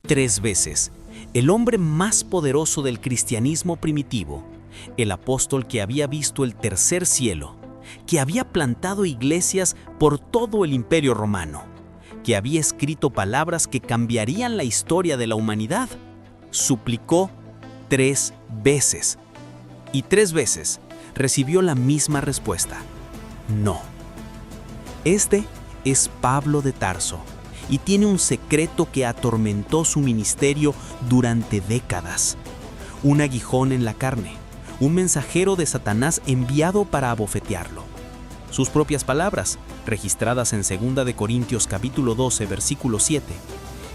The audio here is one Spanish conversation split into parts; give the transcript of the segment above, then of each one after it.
3 veces, el hombre más poderoso del cristianismo primitivo, el apóstol que había visto el tercer cielo, que había plantado iglesias por todo el Imperio Romano, que había escrito palabras que cambiarían la historia de la humanidad, suplicó 3 veces. Y 3 veces recibió la misma respuesta: no. Este es Pablo de Tarso, y tiene un secreto que atormentó su ministerio durante décadas. Un aguijón en la carne, un mensajero de Satanás enviado para abofetearlo. Sus propias palabras, registradas en 2 de Corintios capítulo 12, versículo 7.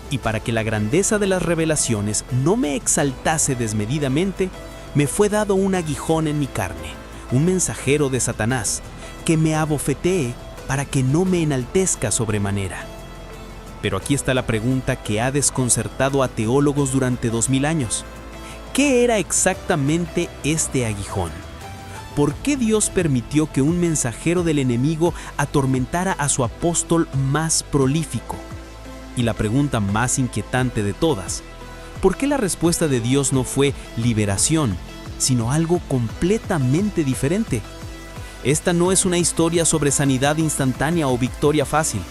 Y para que la grandeza de las revelaciones no me exaltase desmedidamente, me fue dado un aguijón en mi carne, un mensajero de Satanás, que me abofetee para que no me enaltezca sobremanera. Pero aquí está la pregunta que ha desconcertado a teólogos durante 2000 años. ¿Qué era exactamente este aguijón? ¿Por qué Dios permitió que un mensajero del enemigo atormentara a su apóstol más prolífico? Y la pregunta más inquietante de todas: ¿por qué la respuesta de Dios no fue liberación, sino algo completamente diferente? Esta no es una historia sobre sanidad instantánea o victoria fácil.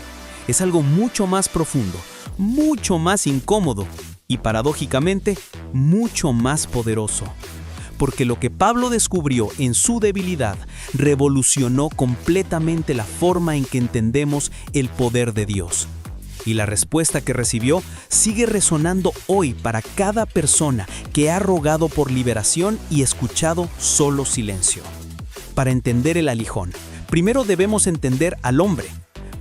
Es algo mucho más profundo, mucho más incómodo y, paradójicamente, mucho más poderoso. Porque lo que Pablo descubrió en su debilidad revolucionó completamente la forma en que entendemos el poder de Dios. Y la respuesta que recibió sigue resonando hoy para cada persona que ha rogado por liberación y escuchado solo silencio. Para entender el aguijón, primero debemos entender al hombre.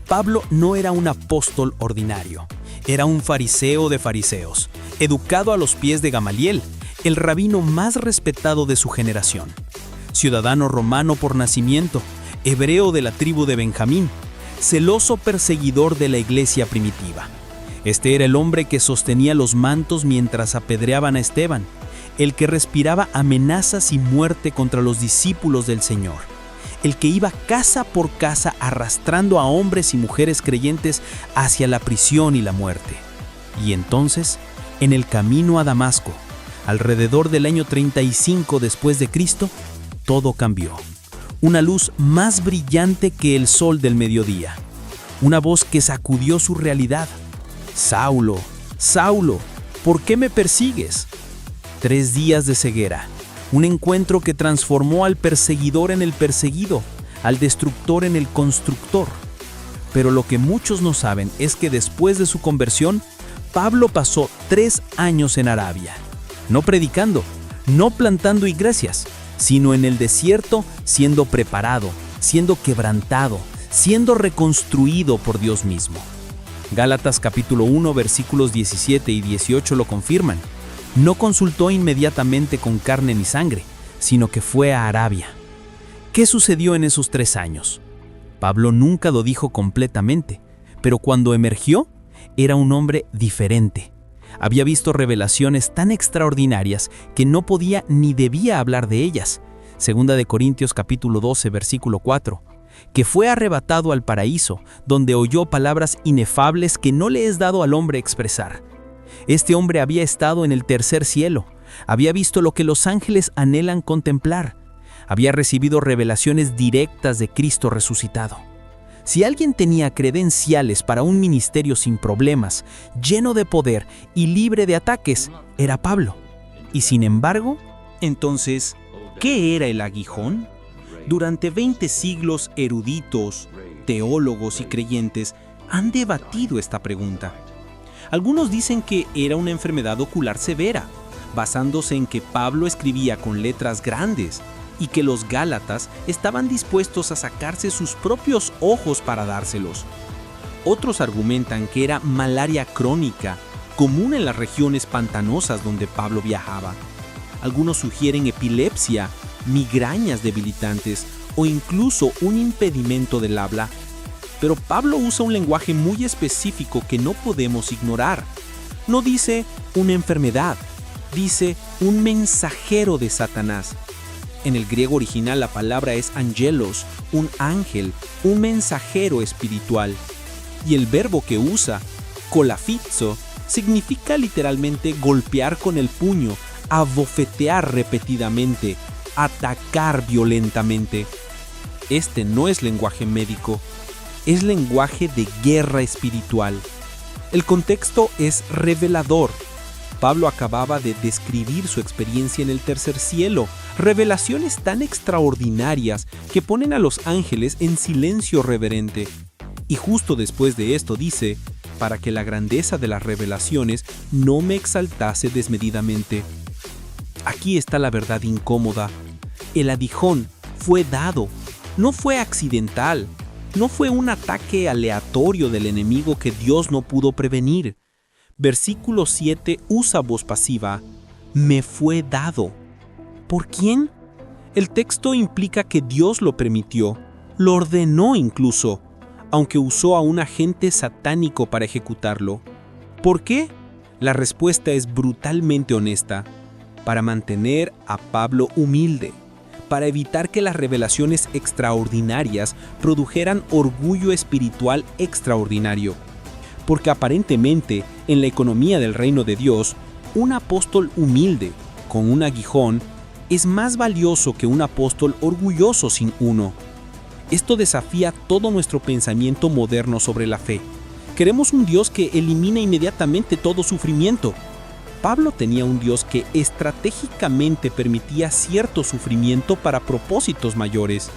Pablo no era un apóstol ordinario, era un fariseo de fariseos, educado a los pies de Gamaliel, el rabino más respetado de su generación. Ciudadano romano por nacimiento, hebreo de la tribu de Benjamín, celoso perseguidor de la iglesia primitiva. Este era el hombre que sostenía los mantos mientras apedreaban a Esteban, el que respiraba amenazas y muerte contra los discípulos del Señor, el que iba casa por casa arrastrando a hombres y mujeres creyentes hacia la prisión y la muerte. Y entonces, en el camino a Damasco, alrededor del año 35 después de Cristo, todo cambió. Una luz más brillante que el sol del mediodía. Una voz que sacudió su realidad. «Saulo, Saulo, ¿por qué me persigues?». 3 días de ceguera. Un encuentro que transformó al perseguidor en el perseguido, al destructor en el constructor. Pero lo que muchos no saben es que después de su conversión, Pablo pasó 3 años en Arabia, no predicando, no plantando iglesias, sino en el desierto siendo preparado, siendo quebrantado, siendo reconstruido por Dios mismo. Gálatas capítulo 1 versículos 17 y 18 lo confirman. No consultó inmediatamente con carne ni sangre, sino que fue a Arabia. ¿Qué sucedió en esos 3 años? Pablo nunca lo dijo completamente, pero cuando emergió, era un hombre diferente. Había visto revelaciones tan extraordinarias que no podía ni debía hablar de ellas. 2 de Corintios capítulo 12, versículo 4. Que fue arrebatado al paraíso, donde oyó palabras inefables que no le es dado al hombre expresar. Este hombre había estado en el tercer cielo, había visto lo que los ángeles anhelan contemplar, había recibido revelaciones directas de Cristo resucitado. Si alguien tenía credenciales para un ministerio sin problemas, lleno de poder y libre de ataques, era Pablo. Y sin embargo, entonces, ¿qué era el aguijón? Durante 20 siglos, eruditos, teólogos y creyentes han debatido esta pregunta. Algunos dicen que era una enfermedad ocular severa, basándose en que Pablo escribía con letras grandes y que los gálatas estaban dispuestos a sacarse sus propios ojos para dárselos. Otros argumentan que era malaria crónica, común en las regiones pantanosas donde Pablo viajaba. Algunos sugieren epilepsia, migrañas debilitantes o incluso un impedimento del habla. Pero Pablo usa un lenguaje muy específico que no podemos ignorar. No dice una enfermedad, dice un mensajero de Satanás. En el griego original la palabra es angelos, un ángel, un mensajero espiritual. Y el verbo que usa, kolafizo, significa literalmente golpear con el puño, abofetear repetidamente, atacar violentamente. Este no es lenguaje médico, es lenguaje de guerra espiritual. El contexto es revelador. Pablo acababa de describir su experiencia en el tercer cielo, revelaciones tan extraordinarias que ponen a los ángeles en silencio reverente. Y justo después de esto dice, para que la grandeza de las revelaciones no me exaltase desmedidamente. Aquí está la verdad incómoda. El aguijón fue dado, no fue accidental, no fue un ataque aleatorio del enemigo que Dios no pudo prevenir. Versículo 7 usa voz pasiva, me fue dado. ¿Por quién? El texto implica que Dios lo permitió, lo ordenó incluso, aunque usó a un agente satánico para ejecutarlo. ¿Por qué? La respuesta es brutalmente honesta, para mantener a Pablo humilde, para evitar que las revelaciones extraordinarias produjeran orgullo espiritual extraordinario. Porque aparentemente, en la economía del reino de Dios, un apóstol humilde, con un aguijón, es más valioso que un apóstol orgulloso sin uno. Esto desafía todo nuestro pensamiento moderno sobre la fe. Queremos un Dios que elimina inmediatamente todo sufrimiento. Pablo tenía un Dios que estratégicamente permitía cierto sufrimiento para propósitos mayores.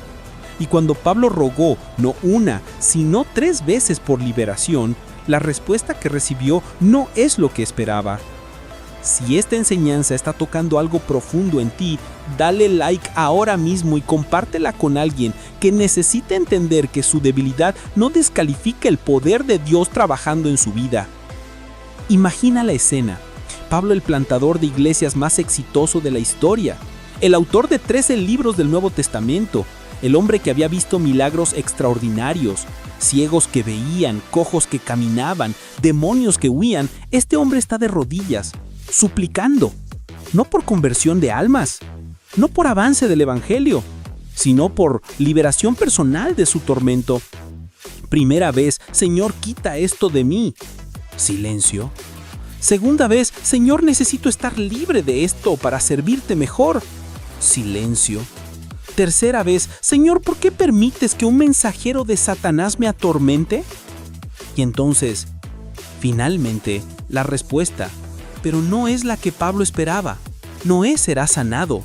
Y cuando Pablo rogó no una, sino 3 veces por liberación, la respuesta que recibió no es lo que esperaba. Si esta enseñanza está tocando algo profundo en ti, dale like ahora mismo y compártela con alguien que necesita entender que su debilidad no descalifica el poder de Dios trabajando en su vida. Imagina la escena. Pablo, el plantador de iglesias más exitoso de la historia, el autor de 13 libros del Nuevo Testamento, el hombre que había visto milagros extraordinarios, ciegos que veían, cojos que caminaban, demonios que huían. Este hombre está de rodillas, suplicando, no por conversión de almas, no por avance del evangelio, sino por liberación personal de su tormento. Primera vez, Señor, quita esto de mí. Silencio. Segunda vez, Señor, necesito estar libre de esto para servirte mejor. Silencio. Tercera vez, Señor, ¿por qué permites que un mensajero de Satanás me atormente? Y entonces, finalmente, la respuesta, pero no es la que Pablo esperaba. No es será sanado.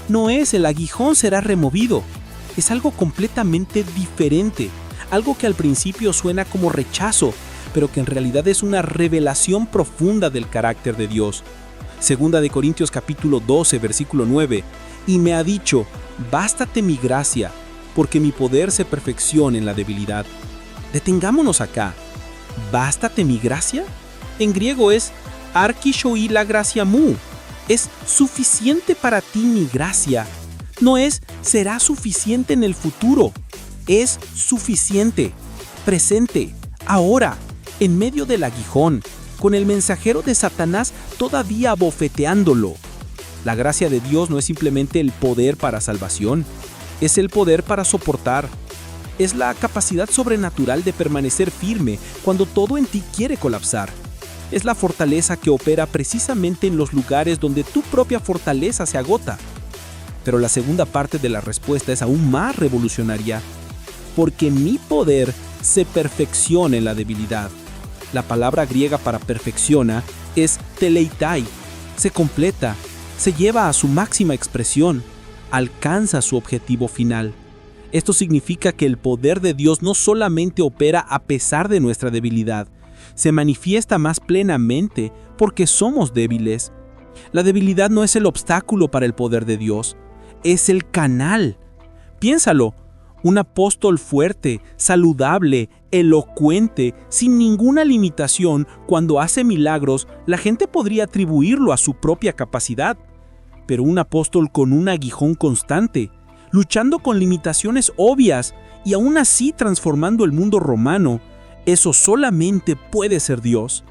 No es el aguijón será removido. Es algo completamente diferente. Algo que al principio suena como rechazo, pero que en realidad es una revelación profunda del carácter de Dios. Segunda de Corintios capítulo 12, versículo 9. Y me ha dicho, bástate mi gracia, porque mi poder se perfecciona en la debilidad. Detengámonos acá. ¿Bástate mi gracia? En griego es arkishoi la gracia mu. Es suficiente para ti mi gracia. No es será suficiente en el futuro. Es suficiente. Presente. Ahora. En medio del aguijón, con el mensajero de Satanás todavía abofeteándolo. La gracia de Dios no es simplemente el poder para salvación, es el poder para soportar. Es la capacidad sobrenatural de permanecer firme cuando todo en ti quiere colapsar. Es la fortaleza que opera precisamente en los lugares donde tu propia fortaleza se agota. Pero la segunda parte de la respuesta es aún más revolucionaria. Porque mi poder se perfecciona en la debilidad. La palabra griega para perfecciona es teleitai. Se completa, se lleva a su máxima expresión, alcanza su objetivo final. Esto significa que el poder de Dios no solamente opera a pesar de nuestra debilidad, se manifiesta más plenamente porque somos débiles. La debilidad no es el obstáculo para el poder de Dios, es el canal. Piénsalo. Un apóstol fuerte, saludable, elocuente, sin ninguna limitación, cuando hace milagros, la gente podría atribuirlo a su propia capacidad. Pero un apóstol con un aguijón constante, luchando con limitaciones obvias y aún así transformando el mundo romano, eso solamente puede ser Dios.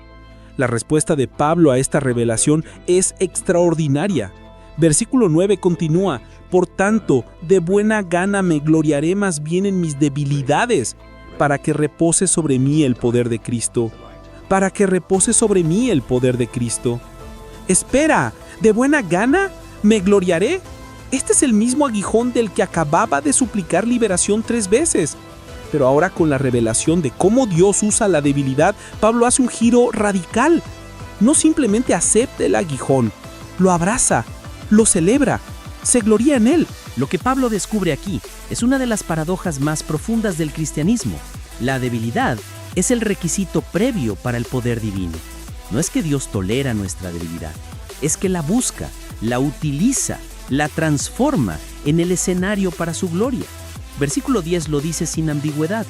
La respuesta de Pablo a esta revelación es extraordinaria. Versículo 9 continúa, por tanto, de buena gana me gloriaré más bien en mis debilidades, para que repose sobre mí el poder de Cristo. para que repose sobre mí el poder de Cristo. Espera, ¿de buena gana me gloriaré? Este es el mismo aguijón del que acababa de suplicar liberación 3 veces. Pero ahora con la revelación de cómo Dios usa la debilidad, Pablo hace un giro radical. No simplemente acepta el aguijón, lo abraza, lo celebra, se gloría en él. Lo que Pablo descubre aquí es una de las paradojas más profundas del cristianismo. La debilidad es el requisito previo para el poder divino. No es que Dios tolera nuestra debilidad, es que la busca, la utiliza, la transforma en el escenario para su gloria. Versículo 10 lo dice sin ambigüedad.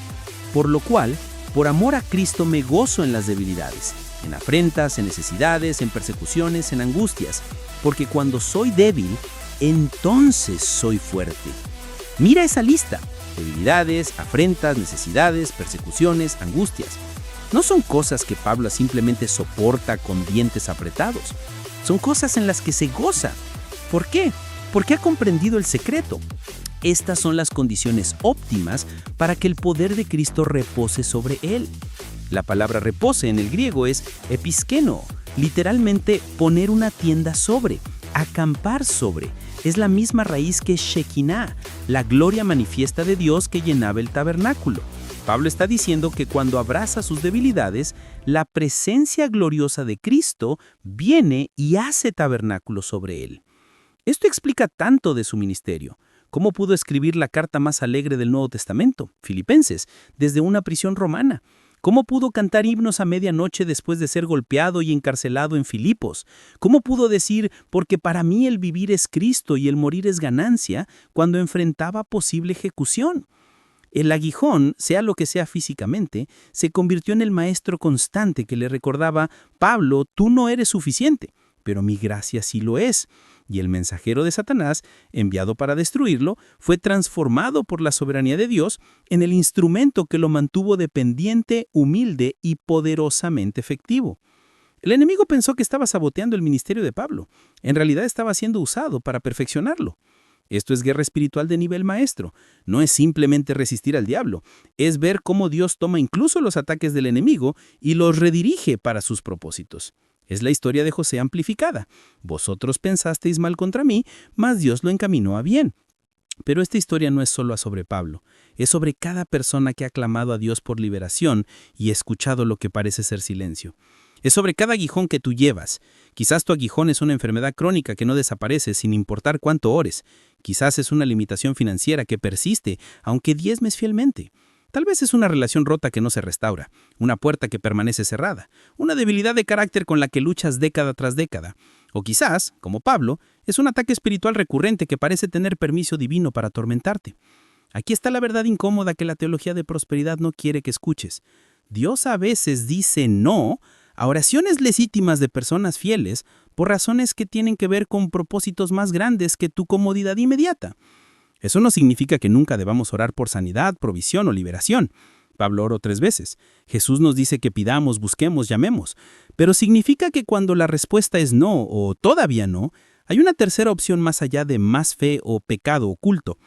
Por lo cual, por amor a Cristo me gozo en las debilidades, en afrentas, en necesidades, en persecuciones, en angustias, porque cuando soy débil, entonces soy fuerte. Mira esa lista: debilidades, afrentas, necesidades, persecuciones, angustias. No son cosas que Pablo simplemente soporta con dientes apretados. Son cosas en las que se goza. ¿Por qué? Porque ha comprendido el secreto. Estas son las condiciones óptimas para que el poder de Cristo repose sobre él. La palabra repose en el griego es episkeno, literalmente poner una tienda sobre, acampar sobre. Es la misma raíz que Shekinah, la gloria manifiesta de Dios que llenaba el tabernáculo. Pablo está diciendo que cuando abraza sus debilidades, la presencia gloriosa de Cristo viene y hace tabernáculo sobre él. Esto explica tanto de su ministerio. ¿Cómo pudo escribir la carta más alegre del Nuevo Testamento, Filipenses, desde una prisión romana? ¿Cómo pudo cantar himnos a medianoche después de ser golpeado y encarcelado en Filipos? ¿Cómo pudo decir, porque para mí el vivir es Cristo y el morir es ganancia, cuando enfrentaba posible ejecución? El aguijón, sea lo que sea físicamente, se convirtió en el maestro constante que le recordaba: Pablo, tú no eres suficiente, pero mi gracia sí lo es. Y el mensajero de Satanás, enviado para destruirlo, fue transformado por la soberanía de Dios en el instrumento que lo mantuvo dependiente, humilde y poderosamente efectivo. El enemigo pensó que estaba saboteando el ministerio de Pablo. En realidad estaba siendo usado para perfeccionarlo. Esto es guerra espiritual de nivel maestro. No es simplemente resistir al diablo, es ver cómo Dios toma incluso los ataques del enemigo y los redirige para sus propósitos. Es la historia de José amplificada. Vosotros pensasteis mal contra mí, mas Dios lo encaminó a bien. Pero esta historia no es solo sobre Pablo, es sobre cada persona que ha clamado a Dios por liberación y escuchado lo que parece ser silencio. Es sobre cada aguijón que tú llevas. Quizás tu aguijón es una enfermedad crónica que no desaparece sin importar cuánto ores. Quizás es una limitación financiera que persiste, aunque diezmes fielmente. Tal vez es una relación rota que no se restaura, una puerta que permanece cerrada, una debilidad de carácter con la que luchas década tras década. O quizás, como Pablo, es un ataque espiritual recurrente que parece tener permiso divino para atormentarte. Aquí está la verdad incómoda que la teología de prosperidad no quiere que escuches. Dios a veces dice no a oraciones legítimas de personas fieles por razones que tienen que ver con propósitos más grandes que tu comodidad inmediata. Eso no significa que nunca debamos orar por sanidad, provisión o liberación. Pablo oró 3 veces. Jesús nos dice que pidamos, busquemos, llamemos. Pero significa que cuando la respuesta es no o todavía no, hay una tercera opción más allá de más fe o pecado oculto.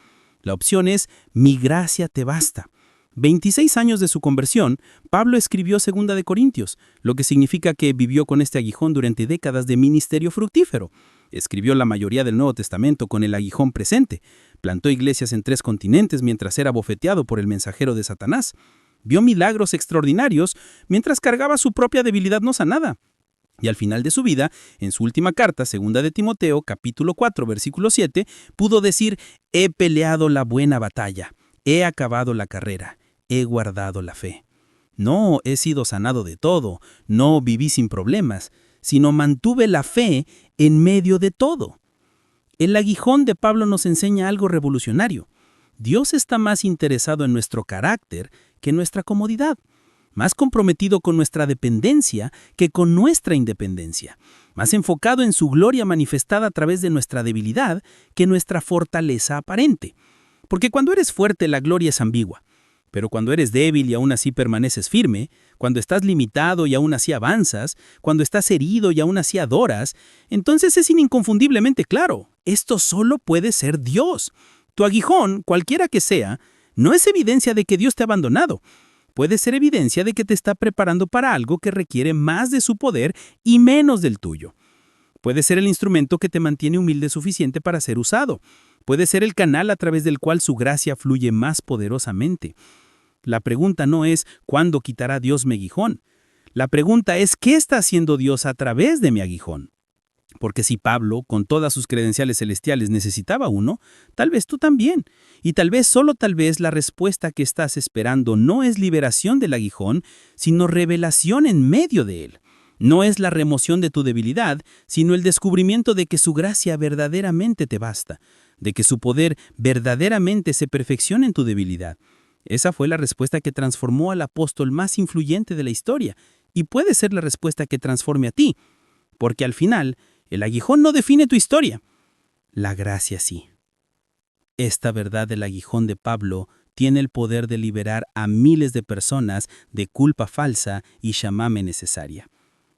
La opción es: mi gracia te basta. 26 años de su conversión, Pablo escribió 2 de Corintios, lo que significa que vivió con este aguijón durante décadas de ministerio fructífero. Escribió la mayoría del Nuevo Testamento con el aguijón presente. Plantó iglesias en 3 continentes mientras era bofeteado por el mensajero de Satanás. Vio milagros extraordinarios mientras cargaba su propia debilidad no sanada. Y al final de su vida, en su última carta, 2 de Timoteo, capítulo 4, versículo 7, pudo decir: he peleado la buena batalla, he acabado la carrera, he guardado la fe. No he sido sanado de todo, no viví sin problemas, sino mantuve la fe en medio de todo. El aguijón de Pablo nos enseña algo revolucionario. Dios está más interesado en nuestro carácter que en nuestra comodidad, más comprometido con nuestra dependencia que con nuestra independencia, más enfocado en su gloria manifestada a través de nuestra debilidad que nuestra fortaleza aparente. Porque cuando eres fuerte, la gloria es ambigua. Pero cuando eres débil y aún así permaneces firme, cuando estás limitado y aún así avanzas, cuando estás herido y aún así adoras, entonces es inconfundiblemente claro: esto solo puede ser Dios. Tu aguijón, cualquiera que sea, no es evidencia de que Dios te ha abandonado. puede ser evidencia de que te está preparando para algo que requiere más de su poder y menos del tuyo. Puede ser el instrumento que te mantiene humilde suficiente para ser usado. Puede ser el canal a través del cual su gracia fluye más poderosamente. La pregunta no es ¿cuándo quitará Dios mi aguijón? La pregunta es ¿qué está haciendo Dios a través de mi aguijón? Porque si Pablo, con todas sus credenciales celestiales, necesitaba uno, tal vez tú también. Y tal vez, solo tal vez, la respuesta que estás esperando no es liberación del aguijón, sino revelación en medio de él. No es la remoción de tu debilidad, sino el descubrimiento de que su gracia verdaderamente te basta, de que su poder verdaderamente se perfecciona en tu debilidad. Esa fue la respuesta que transformó al apóstol más influyente de la historia, y puede ser la respuesta que transforme a ti, porque al final, el aguijón no define tu historia. La gracia sí. Esta verdad del aguijón de Pablo tiene el poder de liberar a miles de personas de culpa falsa y shamame necesaria.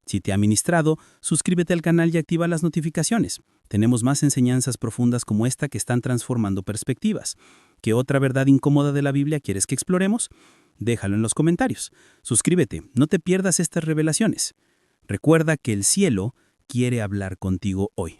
Si te ha ministrado, suscríbete al canal y activa las notificaciones. Tenemos más enseñanzas profundas como esta que están transformando perspectivas. ¿Qué otra verdad incómoda de la Biblia quieres que exploremos? Déjalo en los comentarios. Suscríbete, no te pierdas estas revelaciones. Recuerda que el cielo quiere hablar contigo hoy.